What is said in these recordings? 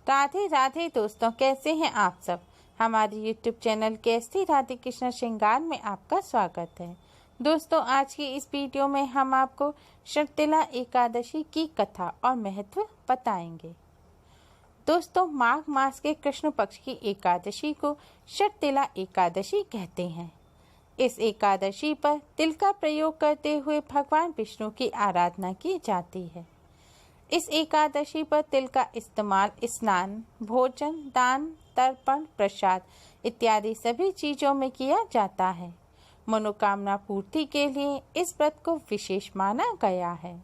राधे राधे दोस्तों, कैसे हैं आप सब। हमारे YouTube चैनल केसरी राधे कृष्ण श्रृंगार में आपका स्वागत है। दोस्तों, आज की इस वीडियो में हम आपको शर्तिला एकादशी की कथा और महत्व बताएंगे। दोस्तों, माघ मास के कृष्ण पक्ष की एकादशी को शर्तिला एकादशी कहते हैं। इस एकादशी पर तिल का प्रयोग करते हुए भगवान विष्णु की आराधना की जाती है। इस एकादशी पर तिल का इस्तेमाल स्नान, भोजन, दान, तर्पण, प्रसाद इत्यादि सभी चीजों में किया जाता है। मनोकामना पूर्ति के लिए इस व्रत को विशेष माना गया है।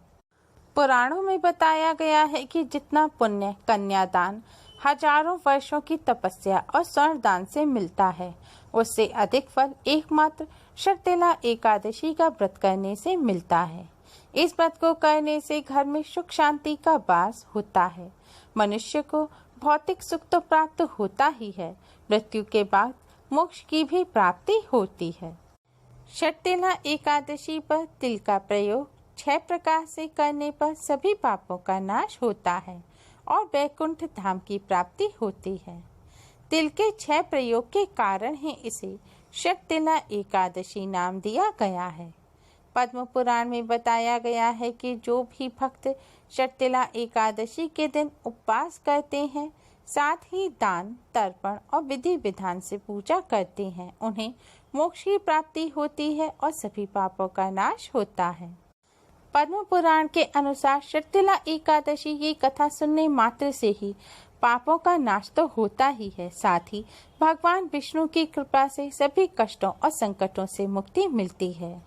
पुराणों में बताया गया है कि जितना पुण्य कन्यादान, हजारों वर्षों की तपस्या और स्वर्ण दान से मिलता है, उससे अधिक फल एकमात्र शर्तिला एकादशी का व्रत करने से मिलता है। इस व्रत को करने से घर में सुख शांति का वास होता है। मनुष्य को भौतिक सुख तो प्राप्त होता ही है, मृत्यु के बाद मोक्ष की भी प्राप्ति होती है। शर्तिला एकादशी पर तिल का प्रयोग 6 प्रकार से करने पर सभी पापों का नाश होता है और वैकुंठ धाम की प्राप्ति होती है। तिल के 6 प्रयोग के कारण ही इसे शर्तिला एकादशी नाम दिया गया है। पद्म पुराण में बताया गया है कि जो भी भक्त शर्तिला एकादशी के दिन उपवास करते हैं, साथ ही दान, तर्पण और विधि विधान से पूजा करते हैं, उन्हें मोक्ष की प्राप्ति होती है और सभी पापों का नाश होता है। पद्म पुराण के अनुसार शर्तिला एकादशी की कथा सुनने मात्र से ही पापों का नाश तो होता ही है, साथ ही भगवान विष्णु की कृपा से सभी कष्टों और संकटों से मुक्ति मिलती है।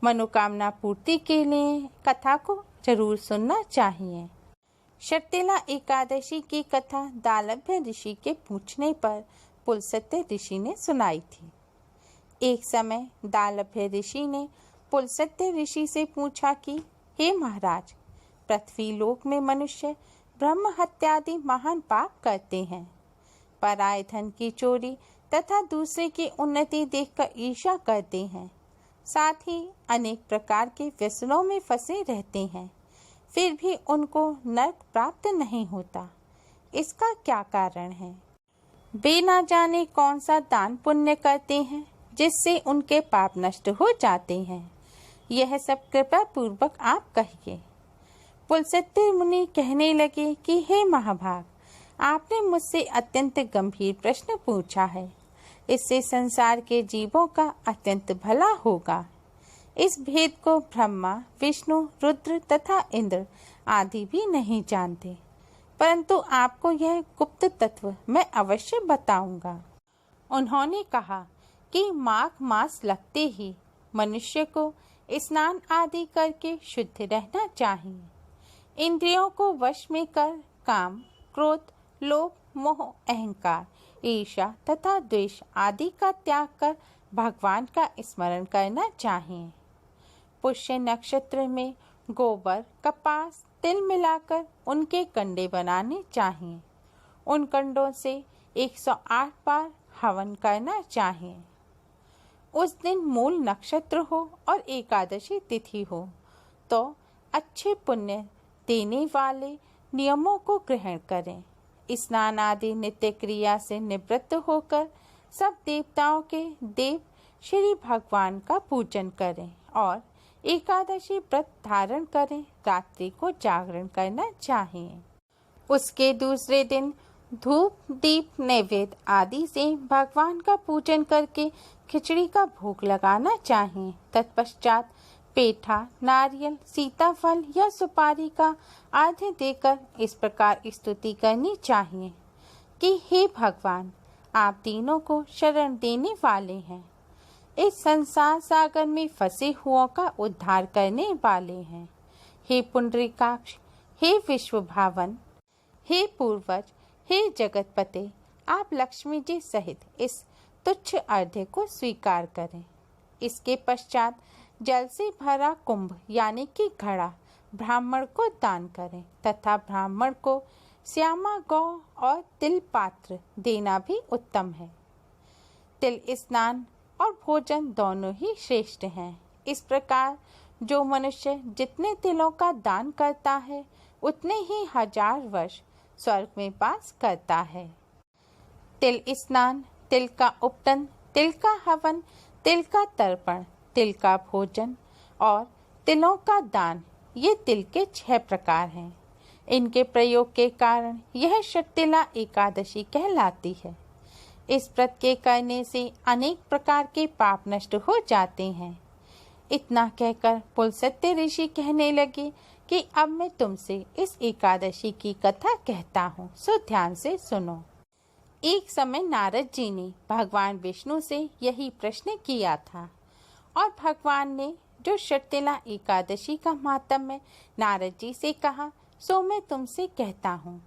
मनोकामना पूर्ति के लिए कथा को जरूर सुनना चाहिए। शर्तिला एकादशी की कथा दालभ्य ऋषि के पूछने पर पुलस्त्य ऋषि ने सुनाई थी। एक समय दालभ्य ऋषि ने पुलस्त्य ऋषि से पूछा कि हे महाराज, पृथ्वी लोक में मनुष्य ब्रह्म हत्यादि महान पाप करते हैं, पराय धन की चोरी तथा दूसरे की उन्नति देखकर ईर्ष्या करते हैं, साथ ही अनेक प्रकार के व्यसनों में फंसे रहते हैं, फिर भी उनको नरक प्राप्त नहीं होता। इसका क्या कारण है? वे ना जाने कौन सा दान पुण्य करते हैं जिससे उनके पाप नष्ट हो जाते हैं। यह सब कृपा पूर्वक आप कहिए। पुलस्त्य मुनि कहने लगे कि हे महाभाग, आपने मुझसे अत्यंत गंभीर प्रश्न पूछा है। इससे संसार के जीवों का अत्यंत भला होगा। इस भेद को ब्रह्मा, विष्णु, रुद्र तथा इंद्र आदि भी नहीं जानते, परंतु आपको यह गुप्त तत्व मैं अवश्य बताऊंगा। उन्होंने कहा कि माघ मास लगते ही मनुष्य को स्नान आदि करके शुद्ध रहना चाहिए। इंद्रियों को वश में कर काम, क्रोध, लोभ, मोह, अहंकार, ईर्ष्या तथा द्वेष आदि का त्याग कर भगवान का स्मरण करना चाहिए। पुष्य नक्षत्र में गोबर, कपास, तिल मिलाकर उनके कंडे बनाने चाहिए। उन कंडों से 108 बार हवन करना चाहिए। उस दिन मूल नक्षत्र हो और एकादशी तिथि हो तो अच्छे पुण्य देने वाले नियमों को ग्रहण करें। स्नान आदि नित्य क्रिया से निवृत्त होकर सब देवताओं के देव श्री भगवान का पूजन करें और एकादशी व्रत धारण करें। रात्रि को जागरण करना चाहिए। उसके दूसरे दिन धूप, दीप, नैवेद्य आदि से भगवान का पूजन करके खिचड़ी का भोग लगाना चाहिए। तत्पश्चात पेठा, नारियल, सीताफल या सुपारी का आधे देकर इस प्रकार स्तुति करनी चाहिए कि हे भगवान, आप तीनों को शरण देने वाले हैं, इस संसार सागर में फंसे हुओं का उद्धार करने वाले हैं। हे पुंडरीकाक्ष, हे विश्व भावन, हे पूर्वज, हे जगतपते, आप लक्ष्मी जी सहित इस तुच्छ अर्घ्य को स्वीकार करें। इसके पश्चात जल से भरा कुंभ यानी कि घड़ा ब्राह्मण को दान करें तथा ब्राह्मण को श्यामा गौ और तिल पात्र देना भी उत्तम है। तिल स्नान और भोजन दोनों ही श्रेष्ठ हैं। इस प्रकार जो मनुष्य जितने तिलों का दान करता है, उतने ही 1000 वर्ष स्वर्ग में वास करता है। तिल स्नान, तिल का उपटन, तिल का हवन, तिल का तर्पण, तिल का भोजन और तिलों का दान, ये तिल के 6 प्रकार हैं। इनके प्रयोग के कारण यह षटतिला एकादशी कहलाती है। इस व्रत के करने से अनेक प्रकार के पाप नष्ट हो जाते हैं। इतना कहकर पुलस्त्य ऋषि कहने लगे कि अब मैं तुमसे इस एकादशी की कथा कहता हूँ, सो ध्यान से सुनो। एक समय नारद जी ने भगवान विष्णु से यही प्रश्न किया था और भगवान ने जो षटतिला एकादशी का महात्म्य नारद जी से कहा, सो मैं तुमसे कहता हूँ।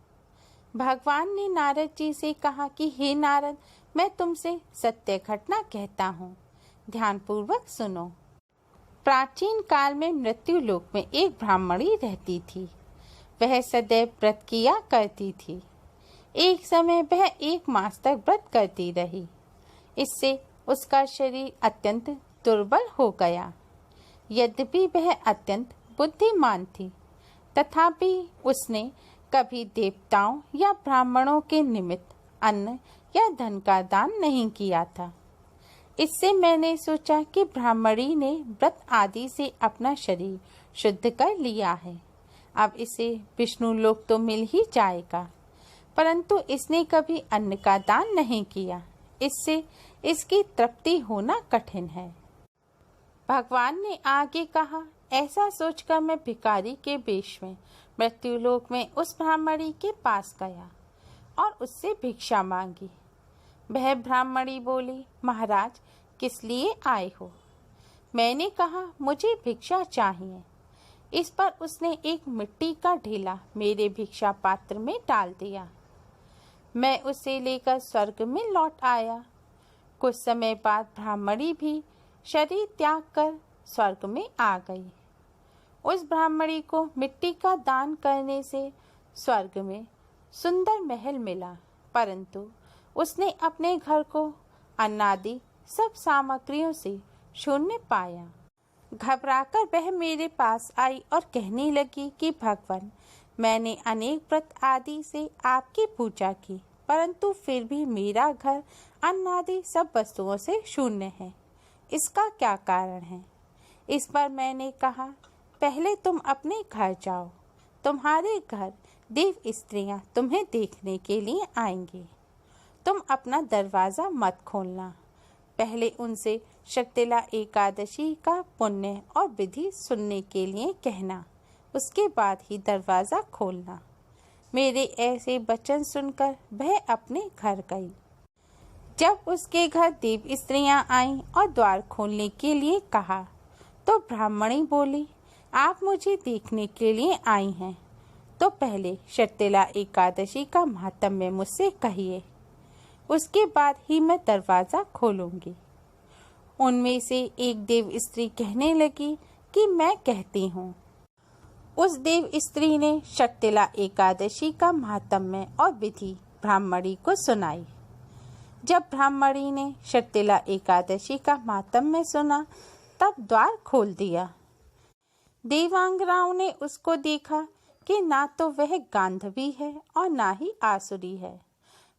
भगवान ने नारद जी से कहा कि हे नारद, मैं तुमसे सत्य घटना कहता हूँ, ध्यानपूर्वक सुनो। प्राचीन काल में मृत्यु लोक में एक ब्राह्मणी रहती थी। वह सदैव व्रत किया करती थी। एक समय वह 1 मास तक व्रत करती रही। इससे उसका शरीर अत्यंत दुर्बल हो गया। यद्यपि वह अत्यंत बुद्धिमान थी, तथापि उसने कभी देवताओं या ब्राह्मणों के निमित्त अन्न या धन का दान नहीं किया था। इससे मैंने सोचा कि ब्राह्मणी ने व्रत आदि से अपना शरीर शुद्ध कर लिया है। अब इसे विष्णु लोक तो मिल ही जाएगा, परंतु इसने कभी अन्न का दान नहीं किया। इससे इसकी तृप्ति होना कठिन है। भगवान ने आगे कहा, ऐसा सोचकर मैं भिखारी के वेश में मृत्युलोक में उस ब्राह्मणी के पास गया और उससे भिक्षा मांगी। वह ब्राह्मणी बोली, महाराज, किस लिए आए हो? मैंने कहा, मुझे भिक्षा चाहिए। इस पर उसने एक मिट्टी का ढेला मेरे भिक्षा पात्र में डाल दिया। मैं उसे लेकर स्वर्ग में लौट आया। कुछ समय बाद ब्राह्मणी भी शरीर त्याग कर स्वर्ग में आ गई। उस ब्राह्मणी को मिट्टी का दान करने से स्वर्ग में सुंदर महल मिला, परंतु उसने अपने घर को अन्नादि सब सामग्रियों से शून्य पाया। घबराकर वह मेरे पास आई और कहने लगी कि भगवान, मैंने अनेक व्रत आदि से आपकी पूजा की, परंतु फिर भी मेरा घर अन्न आदि सब वस्तुओं से शून्य है। इसका क्या कारण है? इस पर मैंने कहा, पहले तुम अपने घर जाओ। तुम्हारे घर देव स्त्रियां तुम्हें देखने के लिए आएंगी। तुम अपना दरवाज़ा मत खोलना। पहले उनसे षटतिला एकादशी का पुण्य और विधि सुनने के लिए कहना, उसके बाद ही दरवाज़ा खोलना। मेरे ऐसे वचन सुनकर वह अपने घर गई। जब उसके घर देव स्त्रियां आईं और द्वार खोलने के लिए कहा, तो ब्राह्मणी बोली, आप मुझे देखने के लिए आई हैं, तो पहले षटतिला एकादशी का महात्म्य मुझसे कहिए, उसके बाद ही मैं दरवाज़ा खोलूंगी। उनमें से एक देव स्त्री कहने लगी कि मैं कहती हूँ। उस देव स्त्री ने षटतिला एकादशी का महात्म्य और विधि ब्राह्मणी को सुनाई। जब ब्राह्मणी ने षटतिला एकादशी का महात्म्य सुना, तब द्वार खोल दिया। देवांगनाओं ने उसको देखा कि ना तो वह गांधवी है और ना ही आसुरी है,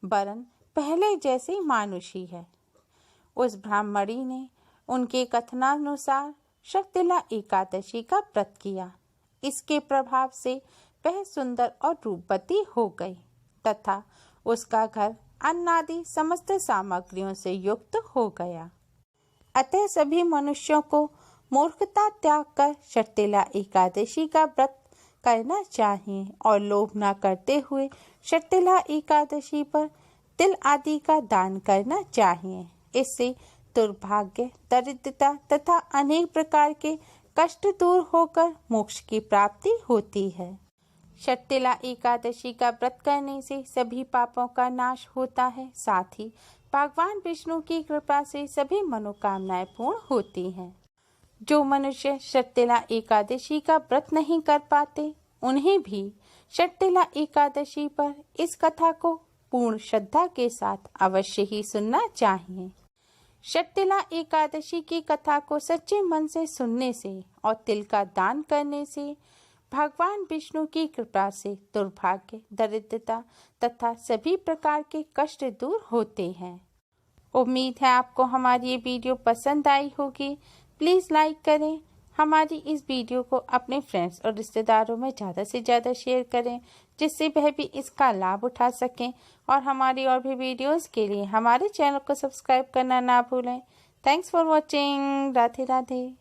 वरन पहले जैसी मानुषी है। उस ब्राह्मणी ने उनके कथनानुसार षटतिला एकादशी का व्रत किया। इसके प्रभाव से वह सुंदर और रूपवती हो गई तथा उसका घर अन्नादि समस्त सामग्रियों से युक्त हो गया। अतः सभी मनुष्यों को मूर्खता त्याग कर षटतिला एकादशी का व्रत करना चाहिए और लोभ न करते हुए षटतिला एकादशी पर तिल आदि का दान करना चाहिए। इससे दुर्भाग्य, दरिद्रता तथा अनेक प्रकार के कष्ट दूर होकर मोक्ष की प्राप्ति होती है। षटतिला एकादशी का व्रत करने से सभी पापों का नाश होता है, साथ ही भगवान विष्णु की कृपा से सभी मनोकामनाएं पूर्ण होती हैं। जो मनुष्य षटतिला एकादशी का व्रत नहीं कर पाते, उन्हें भी षटतिला एकादशी पर इस कथा को पूर्ण श्रद्धा के साथ अवश्य ही सुनना चाहिए। षटतिला एकादशी की कथा को सच्चे मन से सुनने से और तिल का दान करने से भगवान विष्णु की कृपा से दुर्भाग्य, दरिद्रता तथा सभी प्रकार के कष्ट दूर होते हैं। उम्मीद है आपको हमारी ये वीडियो पसंद आई होगी। प्लीज़ लाइक करें। हमारी इस वीडियो को अपने फ्रेंड्स और रिश्तेदारों में ज़्यादा से ज़्यादा शेयर करें, जिससे वह भी इसका लाभ उठा सकें। और हमारी और भी वीडियोस के लिए हमारे चैनल को सब्सक्राइब करना ना भूलें। Thanks for watching. Radhe Radhe.